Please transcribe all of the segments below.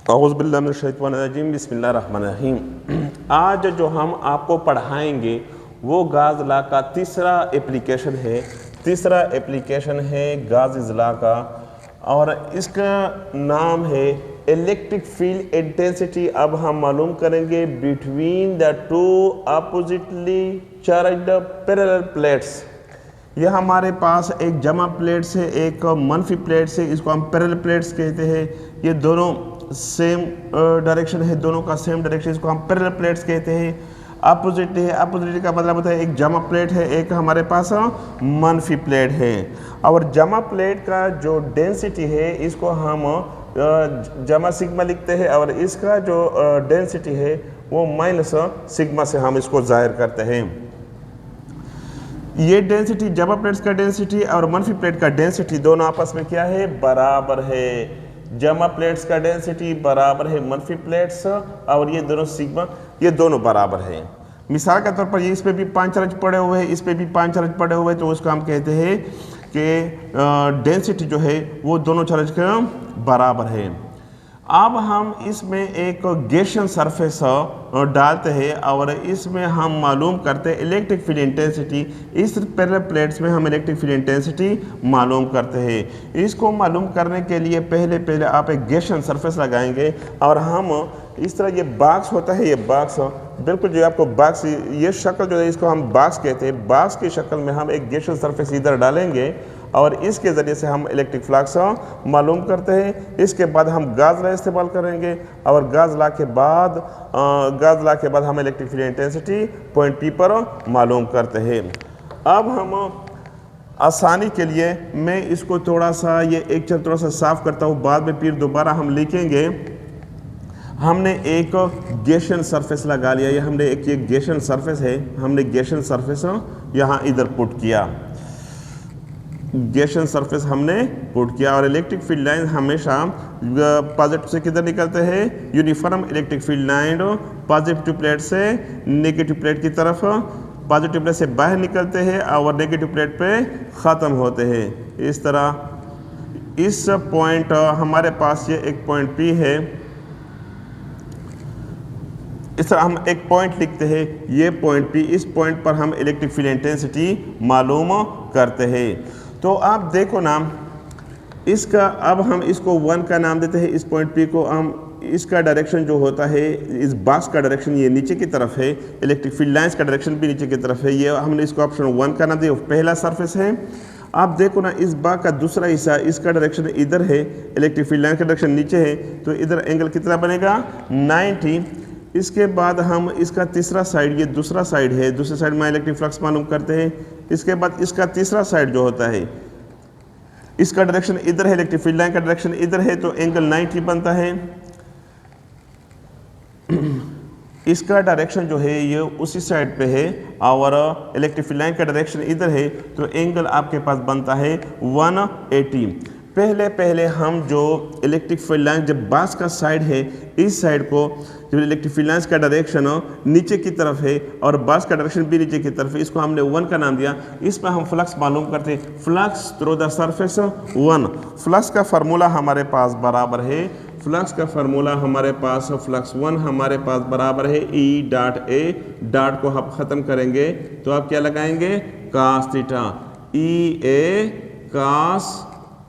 औज़ुबिल्लाहिमिनश्शैतानिर्रजीम बिस्मिल्लाहिर्रहमानिर्रहीम। आज जो हम आपको पढ़ाएंगे वो गाज़ लॉ का तीसरा एप्लीकेशन है गाज़ लॉ का, और इसका नाम है इलेक्ट्रिक फील्ड इंटेंसिटी। अब हम मालूम करेंगे between the two oppositely charged parallel plates. ये हमारे पास एक जमा प्लेट से एक मनफी प्लेट से, इसको हम पैरेलल प्लेट्स कहते हैं। ये दोनों सेम डायरेक्शन है, दोनों का सेम डायरेक्शन, इसको हम पैरेलल प्लेट्स कहते हैं। अपोजिटली है, अपोजिटली का मतलब होता है एक जमा प्लेट है, एक हमारे पास मनफी प्लेट है। और जमा प्लेट का जो डेंसिटी है इसको हम जमा सिग्मा लिखते हैं, और इसका जो डेंसिटी है वो माइनस सिग्मा से हम इसको जाहिर करते हैं। ये डेंसिटी, जमा प्लेट्स का डेंसिटी और मनफी प्लेट का डेंसिटी दोनों आपस में क्या है, बराबर है। जमा प्लेट्स का डेंसिटी बराबर है मनफी प्लेट्स, और ये दोनों सिग्मा, ये दोनों बराबर है। मिसाल के तौर पर ये इस पे भी 5 चार्ज पड़े हुए हैं, इस पे भी 5 चार्ज पड़े हुए हैं, तो उसको हम कहते हैं कि डेंसिटी जो है वो दोनों चार्ज के बराबर है। अब हम इसमें एक गैसियन सरफेस डालते हैं और इसमें हम मालूम करते हैं इलेक्ट्रिक फील्ड इंटेंसिटी। इस पैरेलल प्लेट्स में हम इलेक्ट्रिक फील्ड इंटेंसिटी मालूम करते हैं। इसको मालूम करने के लिए पहले आप एक गैसियन सरफेस लगाएंगे, और हम इस तरह, ये बॉक्स होता है, ये बॉक्स बिल्कुल जो आपको बॉक्स, ये शक्ल जो है इसको हम बॉक्स कहते हैं। बॉक्स की शक्ल में हम एक गैसियन सरफेस इधर डालेंगे और इसके ज़रिए से हम इलेक्ट्रिक फ्लक्स मालूम करते हैं। इसके बाद हम गाज़ लॉ इस्तेमाल करेंगे, और गाज़ लॉ के बाद हम electric field intensity point P पर मालूम करते हैं। अब हम आसानी के लिए मैं इसको थोड़ा सा, ये एक थोड़ा सा साफ करता हूँ, बाद में फिर दोबारा हम लिखेंगे। हमने एक गैसियन सरफेस लगा लिया, ये हमने एक ये गैसियन सरफेस है, हमने गैसियन सरफेस यहाँ इधर पुट किया, गैसियन सरफेस हमने पुट किया। और इलेक्ट्रिक फील्ड लाइन हमेशा पॉजिटिव से किधर निकलते हैं, uniform electric field line positive plate से नेगेटिव प्लेट की तरफ, पॉजिटिव प्लेट से बाहर निकलते हैं और नेगेटिव प्लेट पे ख़त्म होते हैं। इस तरह इस पॉइंट, हमारे पास ये एक पॉइंट P है, इस तरह हम एक पॉइंट लिखते हैं, ये पॉइंट P, इस पॉइंट पर हम इलेक्ट्रिक फील्ड इंटेंसिटी मालूम करते हैं। तो आप देखो ना, इसका अब हम इसको 1 का नाम देते हैं, इस पॉइंट P को हम, इसका डायरेक्शन जो होता है, इस बॉक्स का डायरेक्शन ये नीचे की तरफ है, इलेक्ट्रिक फील्ड लाइंस का डायरेक्शन भी नीचे की तरफ है। ये हमने इसको ऑप्शन 1 का नाम दिया, पहला सरफेस है। आप देखो ना, इस बॉक्स का दूसरा हिस्सा, इसका डायरेक्शन इधर है, इलेक्ट्रिक फील्ड लाइन का डायरेक्शन नीचे है, तो इधर एंगल कितना बनेगा, 90। इसके बाद हम इसका तीसरा साइड, ये दूसरा साइड है, दूसरे साइड में इलेक्ट्रिक फ्लक्स मालूम करते हैं। इसके बाद इसका तीसरा साइड जो होता है, इसका डायरेक्शन इधर है, इलेक्ट्रिक फील्ड लाइन का डायरेक्शन इधर है, तो एंगल 90 बनता है। इसका डायरेक्शन जो है ये उसी साइड पे है, और इलेक्ट्रिक फील्ड लाइन का डायरेक्शन इधर है, तो एंगल आपके पास बनता है 180। पहले हम जो इलेक्ट्रिक फील्ड लाइन, जब बॉक्स का साइड है, इस साइड को जो इलेक्ट्रिक फील्ड लाइन्स का डायरेक्शन नीचे की तरफ है और बॉक्स का डायरेक्शन भी नीचे की तरफ है, इसको हमने 1 का नाम दिया। इसमें हम फ्लक्स मालूम करते हैं, flux through the surface 1। Flux का फार्मूला हमारे पास बराबर है, फ्लक्स का फार्मूला हमारे पास, फ्लक्स 1 हमारे पास बराबर है E डॉट A, डॉट को हम ख़त्म करेंगे तो आप क्या लगाएंगे, cos theta, EA cos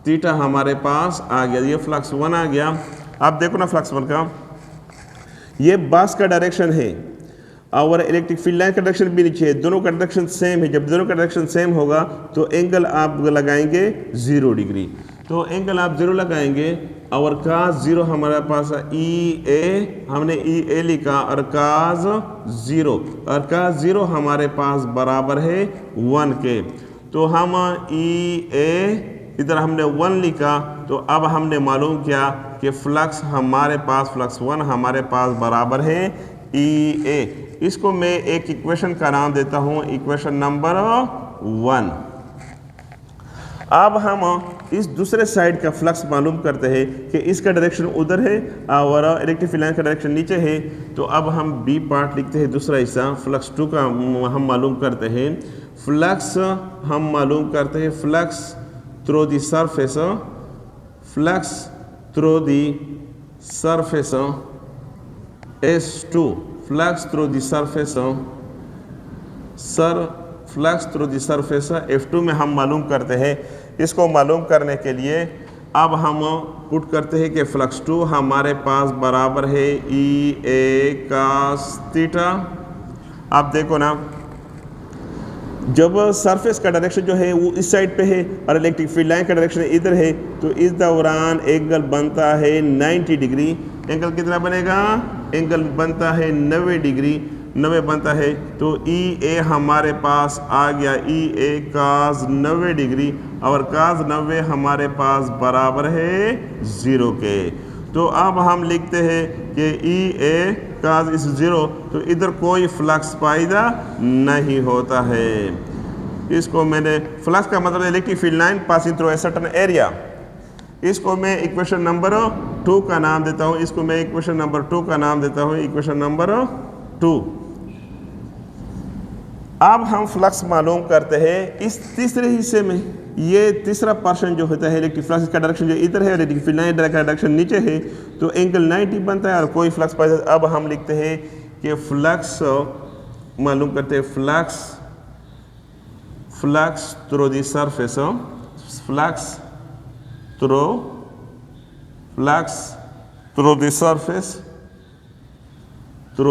theta हमारे पास आ गया। ये फ्लक्स 1 आ गया। आप देखो ना, फ्लक्स 1 का ये बॉक्स का डायरेक्शन है और इलेक्ट्रिक फील्ड लाइन का डायरेक्शन भी नीचे है, दोनों का डायरेक्शन सेम है। जब दोनों का डायरेक्शन सेम होगा तो एंगल आप लगाएंगे 0 डिग्री, तो एंगल आप 0 लगाएंगे, और cos 0 हमारे पास EA, हमने EA लिखा, और cos 0, और cos 0 हमारे पास बराबर है 1 के। तो हम EA इधर हमने 1 लिखा, तो अब हमने मालूम किया कि फ्लक्स हमारे पास, फ्लक्स 1 हमारे पास बराबर है EA। इसको मैं एक इक्वेशन का नाम देता हूँ, इक्वेशन नंबर 1। अब हम इस दूसरे साइड का फ्लक्स मालूम करते हैं कि इसका डायरेक्शन उधर है और इलेक्ट्रिक फील्ड लाइन का डायरेक्शन नीचे है, तो अब हम B पार्ट लिखते हैं, दूसरा हिस्सा फ्लक्स 2 का हम मालूम करते हैं। फ्लक्स हम मालूम करते हैं, flux through the surface, flux through the surface S2 flux through the surface flux through the surface F2 में हम मालूम करते हैं। इसको मालूम करने के लिए अब हम पुट करते हैं कि फ्लक्स 2 हमारे पास बराबर है ई ए cos थीटा। आप देखो ना, जब सरफेस का डायरेक्शन जो है वो इस साइड पे है और इलेक्ट्रिक फील्ड लाइन का डायरेक्शन इधर है, तो इस दौरान एंगल बनता है 90 डिग्री। एंगल कितना बनेगा? एंगल बनता है 90 डिग्री। 90 बनता है तो ई ए हमारे पास आ गया ई ए cos 90 डिग्री, और cos 90 हमारे पास बराबर है 0 के। तो अब हम लिखते हैं कि ई ए cos इस 0, तो इधर कोई फ्लक्स पैदा नहीं होता है। इसको मैंने, फ्लक्स का मतलब electric field line passing through a certain area, इसको मैं इक्वेशन नंबर 2 का नाम देता हूँ। इसको मैं इक्वेशन नंबर 2 का नाम देता हूँ, इक्वेशन नंबर 2। अब हम फ्लक्स मालूम करते हैं इस तीसरे हिस्से में। ये तीसरा पर्सन जो होता है इलेक्ट्रिक फ्लक्स का डायरेक्शन जो इधर है, इलेक्ट्रिक फील्ड लाइन का डायरेक्शन नीचे है, तो एंगल 90 बनता है और कोई फ्लक्स पैदा। अब हम लिखते हैं कि फ्लक्स मालूम करते हैं, flux through the surface, flux through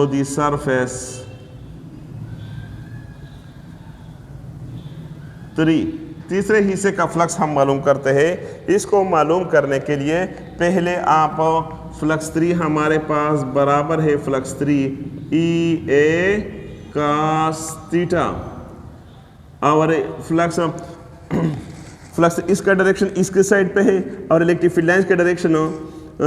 the surface 3, तीसरे हिस्से का फ्लक्स हम मालूम करते हैं। इसको मालूम करने के लिए पहले आप फ्लक्स 3 हमारे पास बराबर है फ्लक्स 3 ई ए cos थीटा, और फ्लक्स इसका डायरेक्शन इसके साइड पे है और इलेक्ट्रिक फील्ड लाइंस का डायरेक्शन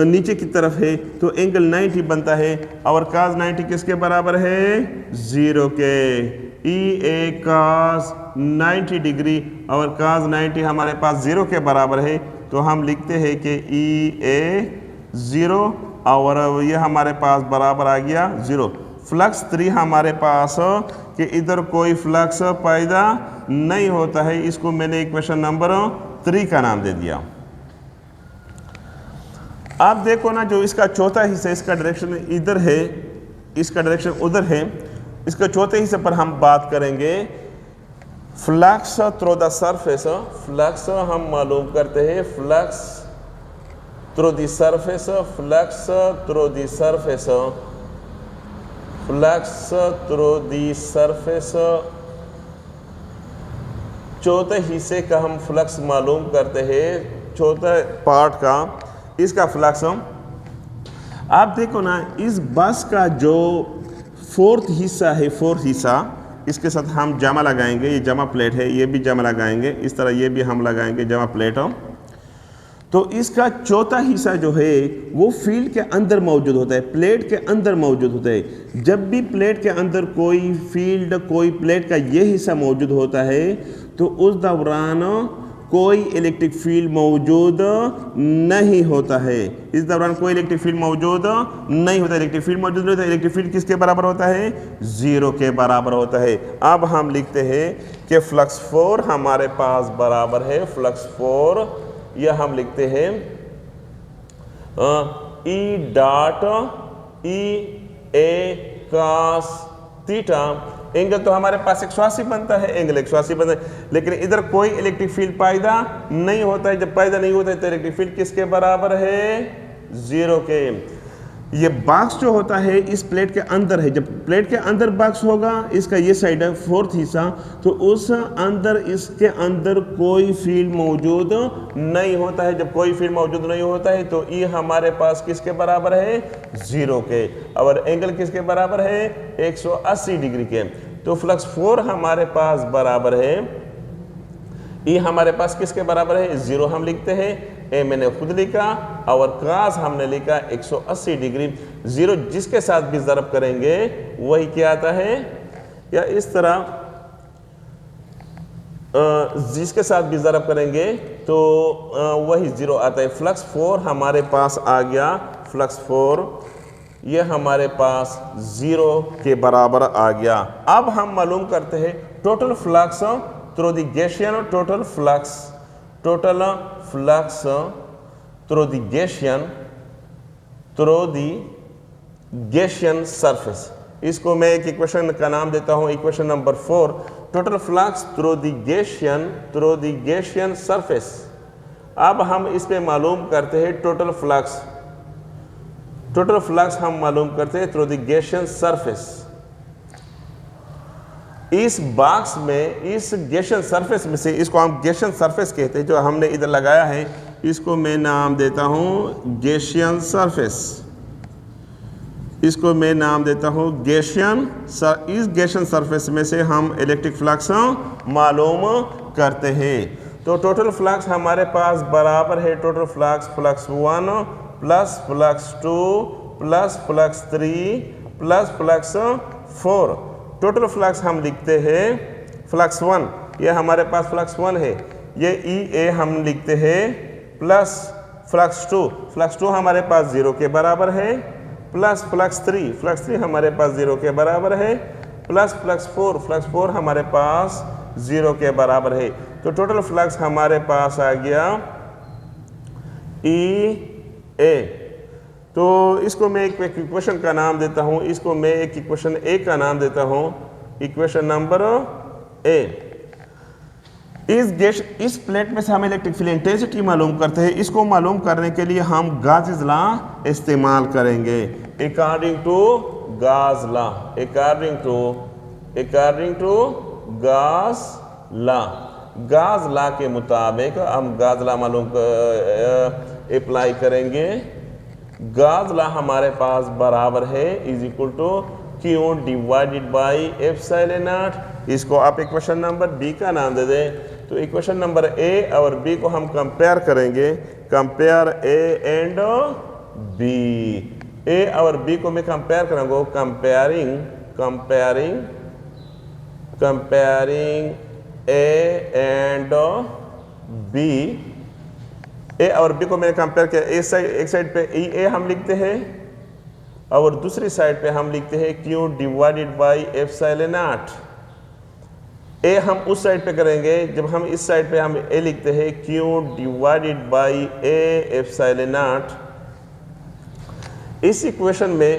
नीचे की तरफ है, तो एंगल 90 बनता है, और cos 90 किसके बराबर है? 0 के। ई ए cos 90 डिग्री और cos 90 हमारे पास 0 के बराबर है, तो हम लिखते हैं कि ई ए 0 और ये हमारे पास बराबर आ गया 0। फ्लक्स 3 हमारे पास कि इधर कोई फ्लक्स पैदा नहीं होता है, इसको मैंने इक्वेशन नंबर 3 का नाम दे दिया। आप देखो ना, जो इसका चौथा हिस्सा, इसका डायरेक्शन इधर है, इसका डायरेक्शन उधर है, इसके चौथे हिस्से पर हम बात करेंगे। Flux through the surface, flux हम मालूम करते हैं, flux through the surface, flux through the surface, flux through the surface, चौथे हिस्से का हम फ्लक्स मालूम करते हैं, चौथे पार्ट का इसका फ्लक्स। आप देखो ना, इस बस का जो फोर्थ हिस्सा है, फोर्थ हिस्सा, इसके साथ हम जमा लगाएंगे, ये जमा प्लेट है, ये भी जमा लगाएंगे, इस तरह ये भी हम लगाएंगे जमा प्लेट। तो इसका चौथा हिस्सा जो है वो फील्ड के अंदर मौजूद होता है, प्लेट के अंदर मौजूद होता है। जब भी प्लेट के अंदर कोई फील्ड, कोई प्लेट का ये हिस्सा मौजूद होता है, तो उस दौरान कोई इलेक्ट्रिक फील्ड मौजूद नहीं होता है। इस दौरान कोई इलेक्ट्रिक फील्ड मौजूद नहीं होता, इलेक्ट्रिक फील्ड मौजूद नहीं होता। इलेक्ट्रिक फील्ड किसके बराबर होता है? 0 के बराबर होता है। अब हम लिखते हैं कि फ्लक्स 4 हमारे पास बराबर है, फ्लक्स 4 यह हम लिखते हैं ई डॉट ई ए cos थीटा। एंगल तो हमारे पास 180 बनता है, एंगल 180 बनता है, लेकिन इधर कोई इलेक्ट्रिक फील्ड पैदा नहीं होता है। जब पैदा नहीं होता है तो इलेक्ट्रिक फील्ड किसके बराबर है? 0 के। ये बॉक्स जो होता है इस प्लेट के अंदर है। जब प्लेट के अंदर बॉक्स होगा, इसका ये साइड है फोर्थ हिस्सा, तो उस अंदर, इसके अंदर कोई फील्ड मौजूद नहीं होता है। जब कोई फील्ड मौजूद नहीं होता है तो ये हमारे पास किसके बराबर है? 0 के। और एंगल किसके बराबर है? 180 डिग्री के। तो फ्लक्स 4 हमारे पास बराबर है, ये हमारे पास किसके बराबर है? 0 हम लिखते हैं, ए मैंने खुद लिखा, और cos हमने लिखा 180 डिग्री। 0 जिसके साथ भी ज़रब करेंगे वही क्या आता है, या इस तरह जिसके साथ भी ज़रब करेंगे तो वही 0 आता है। फ्लक्स 4 हमारे पास आ गया, फ्लक्स 4 ये हमारे पास 0 के बराबर आ गया। अब हम मालूम करते हैं total flux through the Gaussian, total flux through the Gaussian through the Gaussian surface. इसको मैं एक इक्वेशन का नाम देता हूं, equation number 4, total flux through the Gaussian surface. अब हम इस पे मालूम करते हैं टोटल फ्लक्स हम मालूम करते हैं थ्रू दी गैसियन सरफेस। इस बॉक्स में, इस गैसियन सरफेस में से, इसको हम गैसियन सरफेस कहते हैं, जो हमने इधर लगाया है, इसको मैं नाम देता हूं गैसियन सरफेस। इसको मैं नाम देता हूं गैसियन। इस गैसियन सरफेस में से हम इलेक्ट्रिक फ्लक्स मालूम करते हैं। तो टोटल फ्लक्स हमारे पास बराबर है total flux 1 plus flux 2 plus flux 3 plus flux 4। Total flux हम लिखते हैं फ्लक्स 1, ये हमारे पास फ्लक्स 1 है, ये EA हम लिखते हैं, प्लस फ्लक्स 2 हमारे पास 0 के बराबर है, प्लस फ्लक्स 3 हमारे पास 0 के बराबर है, प्लस फ्लक्स 4 हमारे पास 0 के बराबर है। तो टोटल फ्लक्स हमारे पास आ गया EA। तो इसको मैं एक इक्वेशन का नाम देता हूं, इसको मैं एक इक्वेशन A का नाम देता हूं, इक्वेशन नंबर A। इस प्लेट में से हम इलेक्ट्रिक फील्ड इंटेंसिटी मालूम करते हैं। इसको मालूम करने के लिए हम गाज़ लॉ इस्तेमाल करेंगे। अकॉर्डिंग टू गाज़ लॉ के मुताबिक हम गाज़ लॉ मालूम अप्लाई करेंगे। गाज़ लॉ हमारे पास बराबर है is equal to Q divided by epsilon naught. इसको आप इक्वेशन नंबर B का नाम दे दें। तो इक्वेशन नंबर A और B को हम कंपेयर करेंगे, compare A and B। A और B को मैं कंपेयर करूँगा, comparing A and B। A और B को मैंने कंपेयर किया, एक साइड पे EA हम लिखते हैं और दूसरी साइड पे हम लिखते हैं Q divided by epsilon not. A हम उस साइड पे करेंगे, जब हम इस साइड पे हम A लिखते हैं Q divided by A epsilon not. इस इक्वेशन में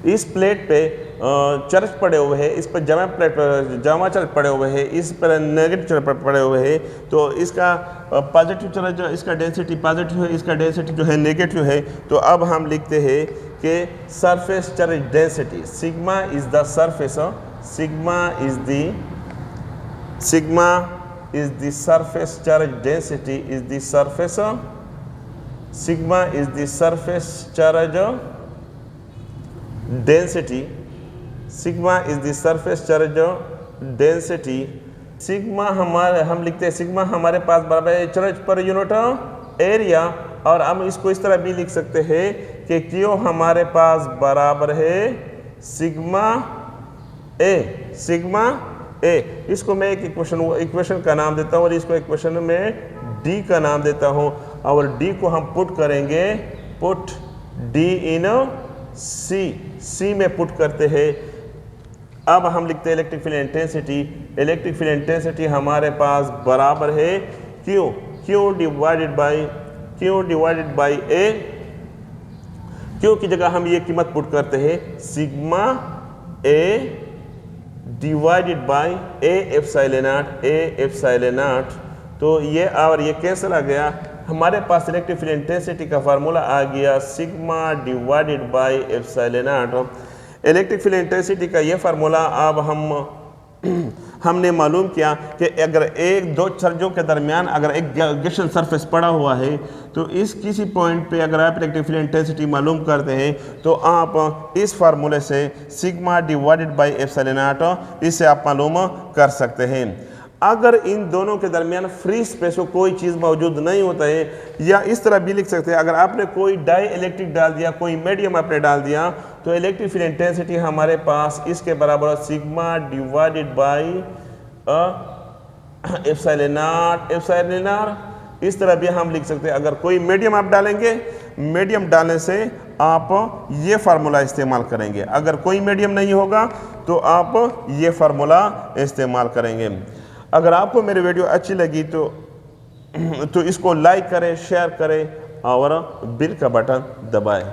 इस प्लेट पे चार्ज पड़े हुए हैं, इस पर जमा चार्ज पड़े हुए हैं, इस पर नेगेटिव चार्ज पड़े हुए हैं। तो इसका पॉजिटिव चार्ज, इसका डेंसिटी पॉजिटिव है, इसका डेंसिटी जो है नेगेटिव है। तो अब हम लिखते हैं कि surface charge density sigma is the surface, sigma is the surface charge density is the surface, sigma is the surface charge density, sigma is the surface charge density. Sigma हम लिखते हैं, सिग्मा हमारे पास बराबर है चार्ज पर यूनिट एरिया। और हम इसको इस तरह भी लिख सकते हैं कि Q हमारे पास बराबर है सिग्मा A। इसको मैं एक इक्वेशन का नाम देता हूँ और इसको इक्वेशन में D का नाम देता हूँ। और D को हम पुट करेंगे, पुट D इन C में पुट करते हैं। अब हम लिखते हैं electric field intensity. Electric field intensity हमारे पास बराबर है Q divided by A। Q की जगह हम ये कीमत पुट करते हैं sigma A divided by A epsilon not. तो ये और ये कैंसिल आ गया, हमारे पास इलेक्ट्रिक फील्ड इंटेंसिटी का फार्मूला आ गया sigma divided by epsilon not. Electric field intensity का ये फार्मूला अब हमने मालूम किया कि अगर एक दो चार्जों के दरमियान अगर एक गैसियन सरफेस पड़ा हुआ है, तो इस किसी पॉइंट पे अगर आप इलेक्ट्रिक फील्ड इंटेंसिटी मालूम करते हैं तो आप इस फार्मूले से sigma divided by epsilon not इससे आप मालूम कर सकते हैं। अगर इन दोनों के दरमियान फ्री स्पेस हो, कोई चीज़ मौजूद नहीं होता है, या इस तरह भी लिख सकते हैं, अगर आपने कोई डाई इलेक्ट्रिक डाल दिया, कोई मीडियम आपने डाल दिया, तो इलेक्ट्रिक फील्ड इंटेंसिटी हमारे पास इसके बराबर sigma divided by epsilon not. इस तरह भी हम लिख सकते हैं। अगर कोई मीडियम आप डालेंगे, मीडियम डालने से आप ये फार्मूला इस्तेमाल करेंगे। अगर कोई मीडियम नहीं होगा तो आप ये फार्मूला इस्तेमाल करेंगे। अगर आपको मेरी वीडियो अच्छी लगी तो तो इसको लाइक करें, शेयर करें और बिल का बटन दबाएं।